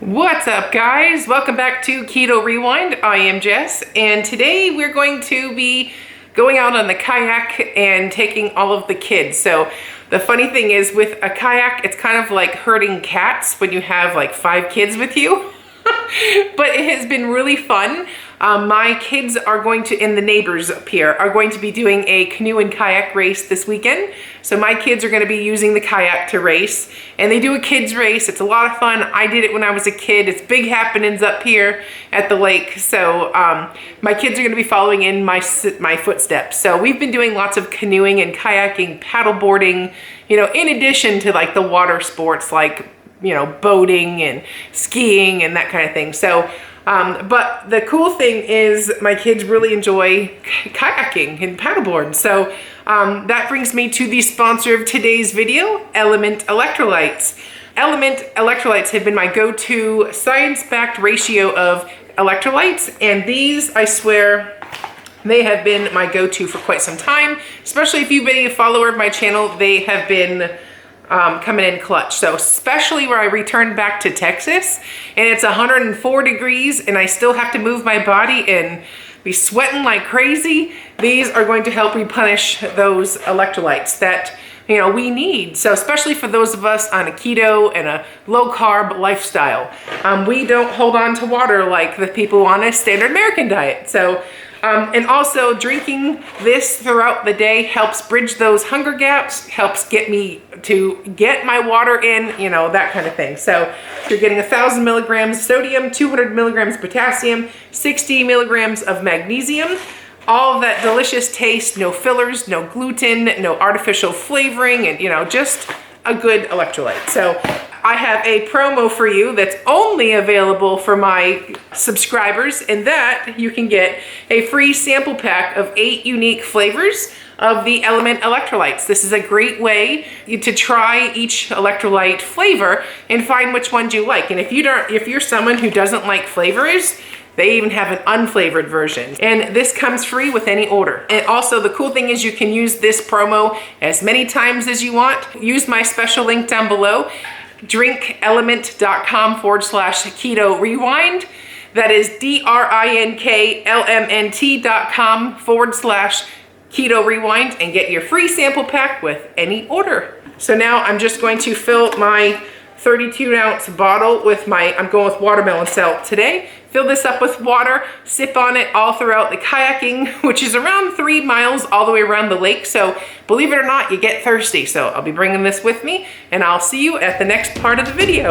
What's up, guys? Welcome back to Keto Rewind. I am Jess, and today we're going to be going out on the kayak and taking all of the kids. So the funny thing is, with a kayak, it's kind of like herding cats when you have like 5 kids with you. But it has been really fun. My kids are going to, and the neighbors up here, are going to be doing a canoe and kayak race this weekend. So my kids are going to be using the kayak to race, and they do a kids race. It's a lot of fun. I did it when I was a kid. It's big happenings up here at the lake. So my kids are going to be following in my footsteps. So we've been doing lots of canoeing and kayaking, paddle boarding, you know, in addition to like the water sports like, you know, boating and skiing and that kind of thing. So, but the cool thing is my kids really enjoy kayaking and paddleboard. So that brings me to the sponsor of today's video, Element Electrolytes. Element Electrolytes have been my go-to science-backed ratio of electrolytes, and these, I swear, they have been my go-to for quite some time. Especially if you've been a follower of my channel, they have been coming in clutch. So especially where I returned back to Texas and it's 104 degrees and I still have to move my body and be sweating like crazy, these are going to help replenish those electrolytes that, you know, we need. So especially for those of us on a keto and a low carb lifestyle, we don't hold on to water like the people on a standard American diet. So and also drinking this throughout the day helps bridge those hunger gaps, helps get me to get my water in, you know, that kind of thing. So you're getting 1,000 milligrams sodium, 200 milligrams potassium, 60 milligrams of magnesium, all of that delicious taste, no fillers, no gluten, no artificial flavoring, and, you know, just a good electrolyte. So I have a promo for you that's only available for my subscribers, and that you can get a free sample pack of 8 unique flavors of the Element Electrolytes. This is a great way to try each electrolyte flavor and find which ones you like. And if you're someone who doesn't like flavors, they even have an unflavored version. And this comes free with any order. And also the cool thing is you can use this promo as many times as you want. Use my special link down below, drinkelement.com/keto rewind. That is drinklmnt.com/keto rewind and get your free sample pack with any order. So now I'm just going to fill my 32-ounce bottle with I'm going with watermelon salt today. Fill this up with water, sip on it all throughout the kayaking, which is around 3 miles all the way around the lake. So believe it or not, you get thirsty. So I'll be bringing this with me, and I'll see you at the next part of the video.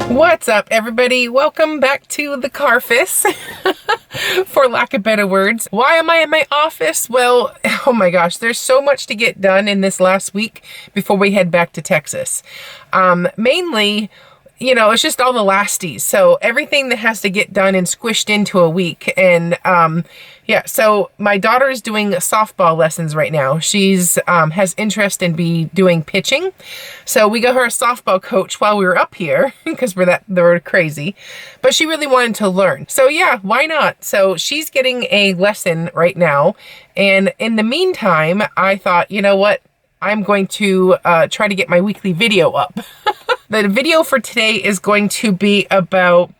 What's up, everybody? Welcome back to the carfus, for lack of better words. Why am I in my office? Well, oh my gosh, there's so much to get done in this last week before we head back to Texas. Mainly, you know, it's just all the lasties. So everything that has to get done and squished into a week. And yeah, so my daughter is doing softball lessons right now. She's has interest in doing pitching. So we got her a softball coach while we were up here because they're crazy. But she really wanted to learn. So yeah, why not? So she's getting a lesson right now. And in the meantime, I thought, you know what? I'm going to try to get my weekly video up. The video for today is going to be about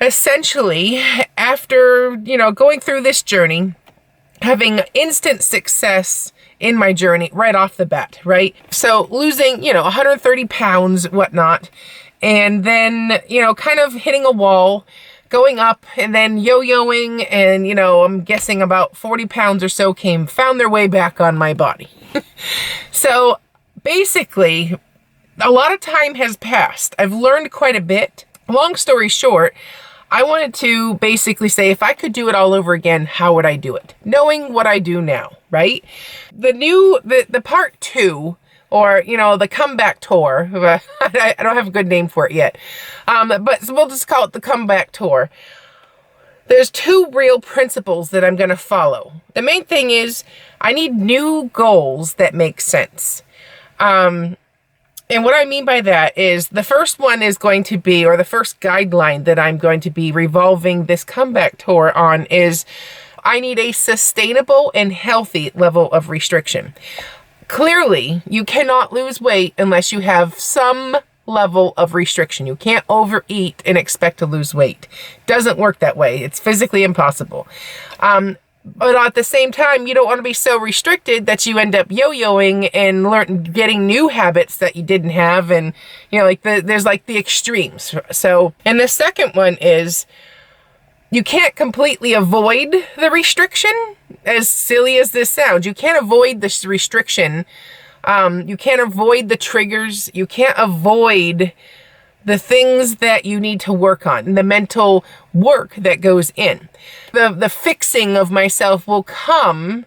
essentially, after, going through this journey, having instant success in my journey right off the bat, right? So losing, 130 pounds, whatnot, and then, kind of hitting a wall, going up and then yo-yoing, and, I'm guessing about 40 pounds or so found their way back on my body. So basically, a lot of time has passed. I've learned quite a bit. Long story short, I wanted to basically say, if I could do it all over again, how would I do it? Knowing what I do now, right? The part 2, or, the comeback tour, I don't have a good name for it yet, but we'll just call it the comeback tour. There's 2 real principles that I'm going to follow. The main thing is I need new goals that make sense. And what I mean by that is the first one is going to be, or the first guideline that I'm going to be revolving this comeback tour on is, I need a sustainable and healthy level of restriction. Clearly, you cannot lose weight unless you have some level of restriction. You can't overeat and expect to lose weight. Doesn't work that way. It's physically impossible. But at the same time, you don't want to be so restricted that you end up yo-yoing and getting new habits that you didn't have. And, there's like the extremes. So, and the second one is, you can't completely avoid the restriction, as silly as this sounds. You can't avoid this restriction. You can't avoid the triggers. You can't avoid the things that you need to work on, the mental work that goes in. The fixing of myself will come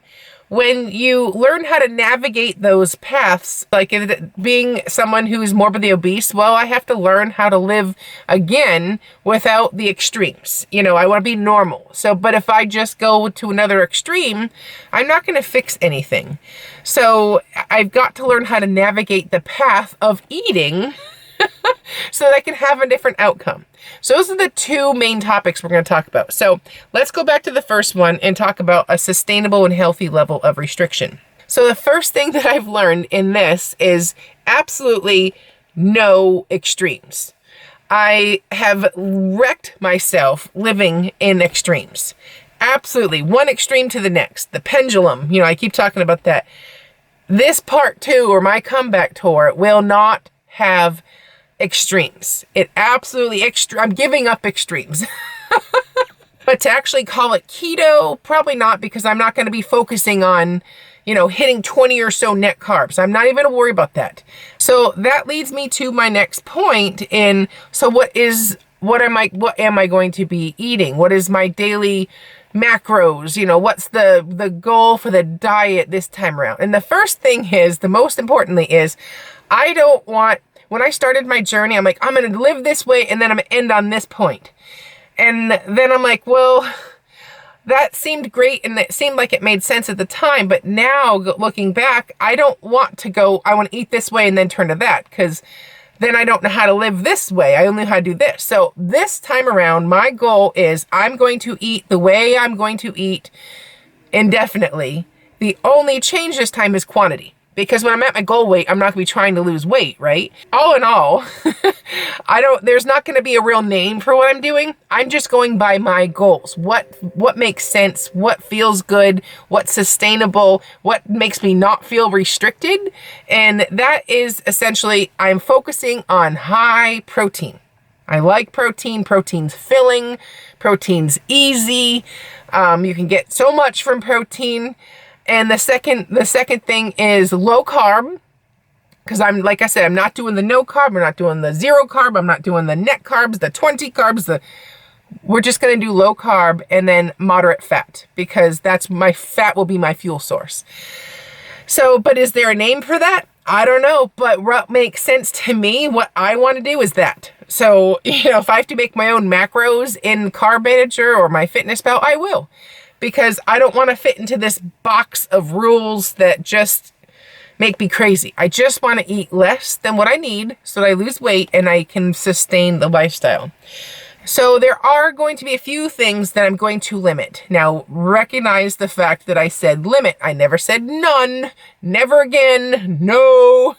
when you learn how to navigate those paths. Like being someone who's morbidly obese, well, I have to learn how to live again without the extremes. I want to be normal. So, but if I just go to another extreme, I'm not going to fix anything. So I've got to learn how to navigate the path of eating so that I can have a different outcome. So those are the 2 main topics we're going to talk about. So let's go back to the first one and talk about a sustainable and healthy level of restriction. So the first thing that I've learned in this is absolutely no extremes. I have wrecked myself living in extremes. Absolutely. One extreme to the next. The pendulum, I keep talking about that. This part 2, or my comeback tour, will not have extremes. It absolutely I'm giving up extremes. But to actually call it keto, probably not, because I'm not going to be focusing on, hitting 20 or so net carbs. I'm not even going to worry about that. So that leads me to my next point so what am I going to be eating? What is my daily macros? What's the goal for the diet this time around? And the first thing is, the most importantly is, I don't want, when I started my journey, I'm like, I'm going to live this way and then I'm going to end on this point. And then I'm like, well, that seemed great and it seemed like it made sense at the time. But now looking back, I don't want to go, I want to eat this way and then turn to that, because then I don't know how to live this way. I only know how to do this. So this time around, my goal is I'm going to eat the way I'm going to eat indefinitely. The only change this time is quantity. Because when I'm at my goal weight, I'm not going to be trying to lose weight, right? All in all, there's not going to be a real name for what I'm doing. I'm just going by my goals. What makes sense? What feels good? What's sustainable? What makes me not feel restricted? And that is essentially, I'm focusing on high protein. I like protein. Protein's filling. Protein's easy. You can get so much from protein. And the second thing is low carb, because like I said, I'm not doing the no carb, I'm not doing the 0 carb, I'm not doing the net carbs, the 20 carbs, we're just going to do low carb and then moderate fat, because my fat will be my fuel source. So, but is there a name for that? I don't know, but what makes sense to me, what I want to do is that. So, if I have to make my own macros in Carb Manager or my Fitness Pal, I will. Because I don't want to fit into this box of rules that just make me crazy. I just want to eat less than what I need so that I lose weight and I can sustain the lifestyle. So there are going to be a few things that I'm going to limit. Now, recognize the fact that I said limit. I never said none, never again, no.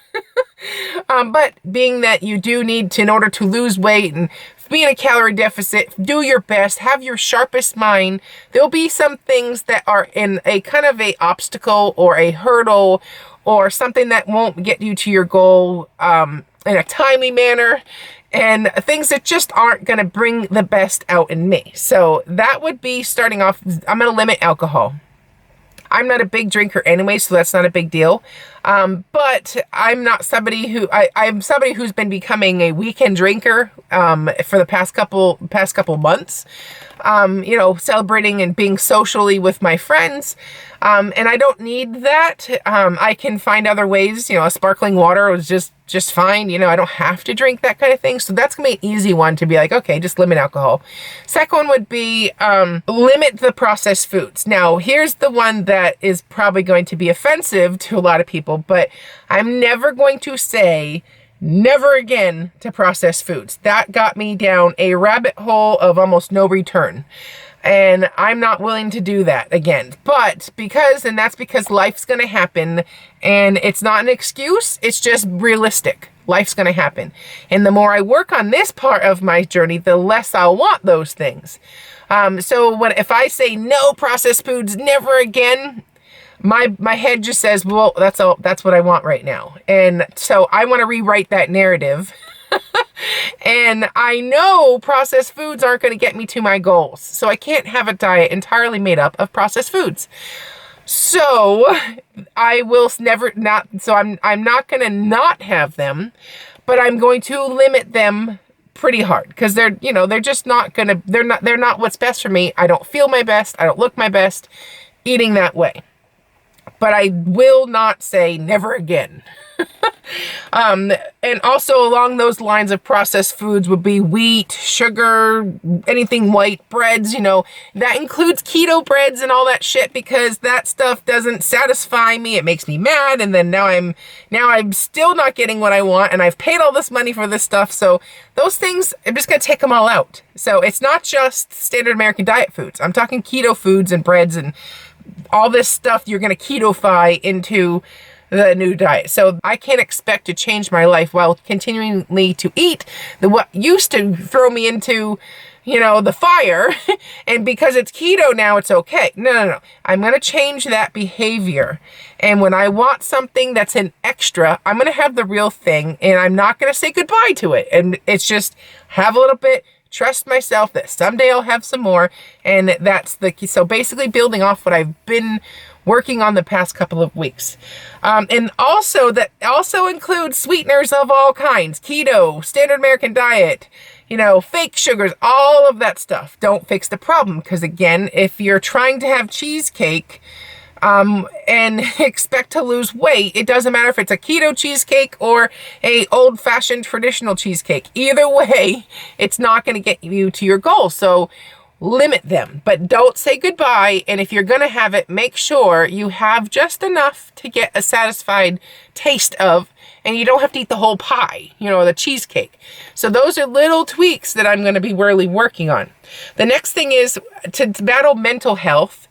But being that you do need to, in order to lose weight and be in a calorie deficit, do your best, have your sharpest mind. There'll be some things that are in a kind of a obstacle or a hurdle or something that won't get you to your goal in a timely manner, and things that just aren't going to bring the best out in me. So that would be starting off, I'm going to limit alcohol. I'm not a big drinker anyway, so that's not a big deal. But I'm not somebody who, I'm somebody who's been becoming a weekend drinker for the past couple months. You know, celebrating and being socially with my friends. And I don't need that. I can find other ways, you know, a sparkling water was just fine. You know, I don't have to drink that kind of thing. So that's gonna be an easy one to be like, okay, just limit alcohol. Second one would be limit the processed foods. Now, here's the one that is probably going to be offensive to a lot of people, but I'm never going to say never again to processed foods. That got me down a rabbit hole of almost no return. And I'm not willing to do that again. But that's because life's going to happen, and it's not an excuse. It's just realistic. Life's going to happen. And the more I work on this part of my journey, the less I'll want those things. So if I say no processed foods, never again, my head just says, well, that's what I want right now. And so I want to rewrite that narrative. And I know processed foods aren't going to get me to my goals. So I can't have a diet entirely made up of processed foods. So I will I'm not going to not have them, but I'm going to limit them pretty hard because they're just not going to, they're not what's best for me. I don't feel my best. I don't look my best eating that way. But I will not say never again. And also along those lines of processed foods would be wheat, sugar, anything white, breads, you know, that includes keto breads and all that shit, because that stuff doesn't satisfy me. It makes me mad. And then now I'm still not getting what I want, and I've paid all this money for this stuff. So those things, I'm just going to take them all out. So it's not just standard American diet foods. I'm talking keto foods and breads and all this stuff you're going to keto-fy into the new diet. So I can't expect to change my life while continually to eat what used to throw me into, you know, the fire. And because it's keto now, it's okay. No. I'm going to change that behavior. And when I want something that's an extra, I'm going to have the real thing, and I'm not going to say goodbye to it. And it's just have a little bit, trust myself that someday I'll have some more. And that's the key. So basically building off what I've been working on the past couple of weeks. And also that also includes sweeteners of all kinds, keto, standard American diet, you know, fake sugars, all of that stuff. Don't fix the problem. Because again, if you're trying to have cheesecake, and expect to lose weight, it doesn't matter if it's a keto cheesecake or a old-fashioned traditional cheesecake. Either way, it's not going to get you to your goal. So limit them, but don't say goodbye. And if you're going to have it, make sure you have just enough to get a satisfied taste of, and you don't have to eat the whole pie, you know, the cheesecake. So those are little tweaks that I'm going to be really working on. The next thing is to battle mental health,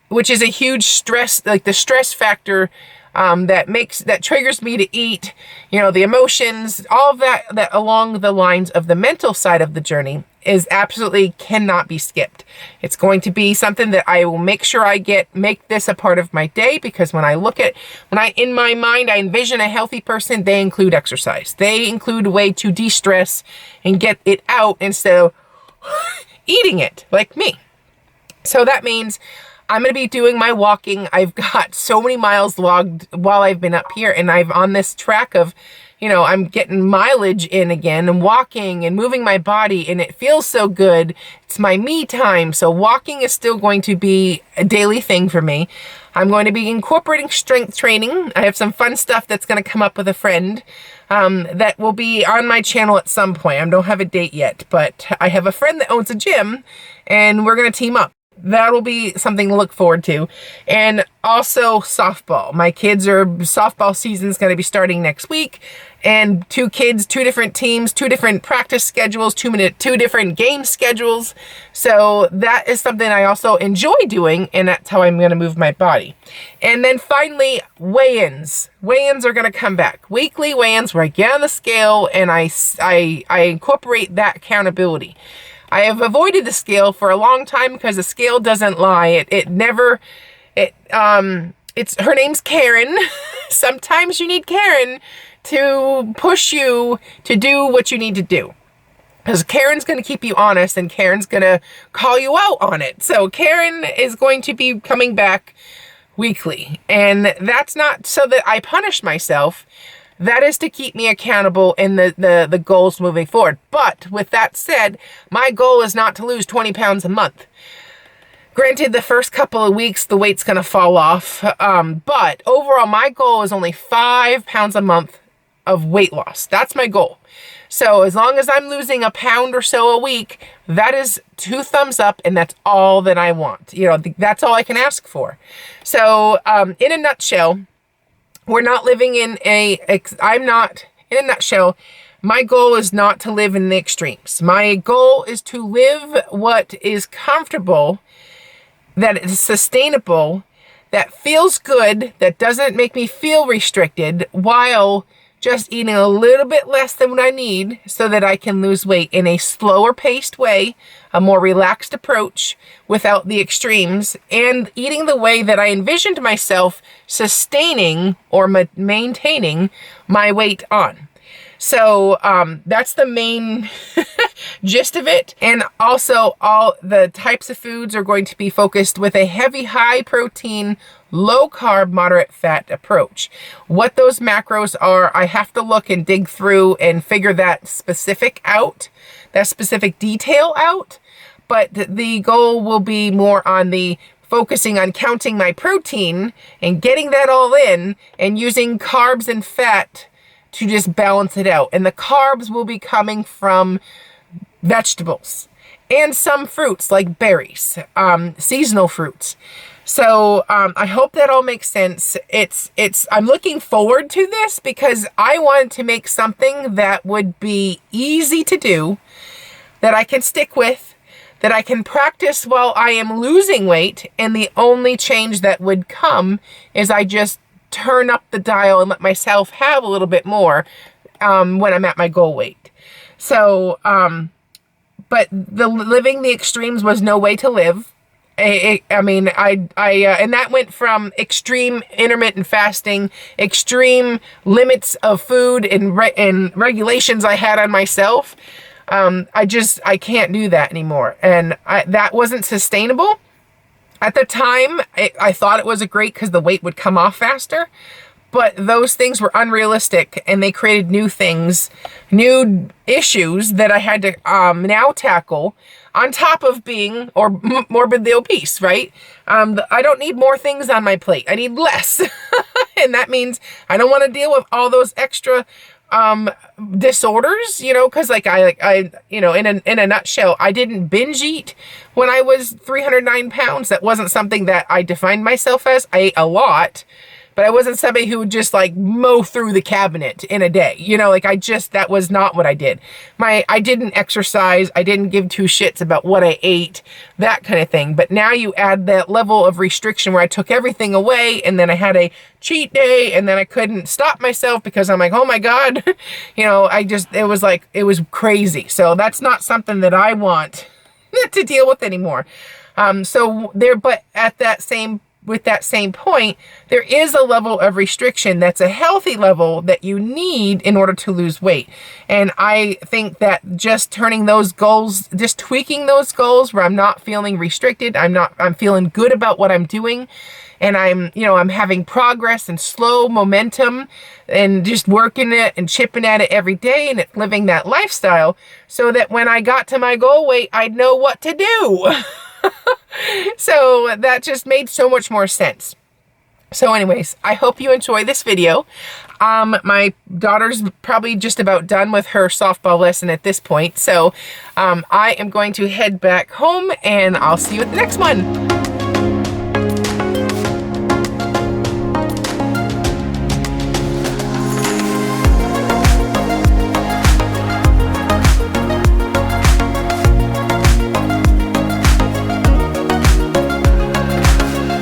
which is a huge stress, like the stress factor that triggers me to eat, you know, the emotions, all of that along the lines of the mental side of the journey is absolutely cannot be skipped. It's going to be something that I will make sure make this a part of my day, because when in my mind, I envision a healthy person, they include exercise. They include a way to de-stress and get it out instead of eating it like me. So that means I'm going to be doing my walking. I've got so many miles logged while I've been up here, and I'm on this track of, you know, I'm getting mileage in again and walking and moving my body, and it feels so good. It's my me time. So walking is still going to be a daily thing for me. I'm going to be incorporating strength training. I have some fun stuff that's going to come up with a friend that will be on my channel at some point. I don't have a date yet, but I have a friend that owns a gym, and we're going to team up. that'll be something to look forward to. And also softball. My kids softball season's going to be starting next week. And 2 kids, 2 different teams, 2 different practice schedules, 2 different game schedules. So that is something I also enjoy doing, and that's how I'm going to move my body. And then finally, weigh-ins. Weigh-ins are going to come back. Weekly weigh-ins where I get on the scale and I incorporate that accountability. I have avoided the scale for a long time because the scale doesn't lie. Her name's Karen. Sometimes you need Karen to push you to do what you need to do. Because Karen's going to keep you honest, and Karen's going to call you out on it. So Karen is going to be coming back weekly. And that's not so that I punish myself. That is to keep me accountable in the goals moving forward. But with that said, my goal is not to lose 20 pounds a month. Granted, the first couple of weeks, the weight's going to fall off. But overall, my goal is only 5 pounds a month of weight loss. That's my goal. So as long as I'm losing a pound or so a week, that is 2 thumbs up, and that's all that I want. You know, that's all I can ask for. So in a nutshell, we're not living in in a nutshell, my goal is not to live in the extremes. My goal is to live what is comfortable, that is sustainable, that feels good, that doesn't make me feel restricted, while just eating a little bit less than what I need so that I can lose weight in a slower paced way, a more relaxed approach without the extremes, and eating the way that I envisioned myself sustaining or maintaining my weight on. So that's the main gist of it. And also all the types of foods are going to be focused with a heavy, high protein, low carb, moderate fat approach. What those macros are, I have to look and dig through and figure that specific detail out. But the goal will be more on the focusing on counting my protein and getting that all in, and using carbs and fat to just balance it out. And the carbs will be coming from vegetables and some fruits like berries, seasonal fruits. So I hope that all makes sense. I'm looking forward to this because I wanted to make something that would be easy to do, that I can stick with, that I can practice while I am losing weight. And the only change that would come is I just turn up the dial and let myself have a little bit more when I'm at my goal weight. So, but living the extremes was no way to live. And that went from extreme intermittent fasting, extreme limits of food and regulations I had on myself. I can't do that anymore. And that wasn't sustainable. At the time, I thought it was great because the weight would come off faster, but those things were unrealistic, and they created new things, new issues that I had to now tackle on top of being morbidly obese, right? I don't need more things on my plate. I need less. And that means I don't want to deal with all those extra disorders, because in a nutshell, I didn't binge eat when I was 309 pounds. That wasn't something that I defined myself as. I ate a lot, but I wasn't somebody who would just mow through the cabinet in a day. That was not what I did. I didn't exercise. I didn't give 2 shits about what I ate, that kind of thing. But now you add that level of restriction where I took everything away, and then I had a cheat day, and then I couldn't stop myself because I'm like, oh my God, it was crazy. So that's not something that I want to deal with anymore. But with that same point, there is a level of restriction that's a healthy level that you need in order to lose weight. And I think that just turning those goals, just tweaking those goals where I'm not feeling restricted, I'm feeling good about what I'm doing, and I'm having progress and slow momentum, and just working it and chipping at it every day, and living that lifestyle so that when I got to my goal weight, I'd know what to do. So that just made so much more sense. So anyways, I hope you enjoy this video. My daughter's probably just about done with her softball lesson at this point. So I am going to head back home, and I'll see you at the next one.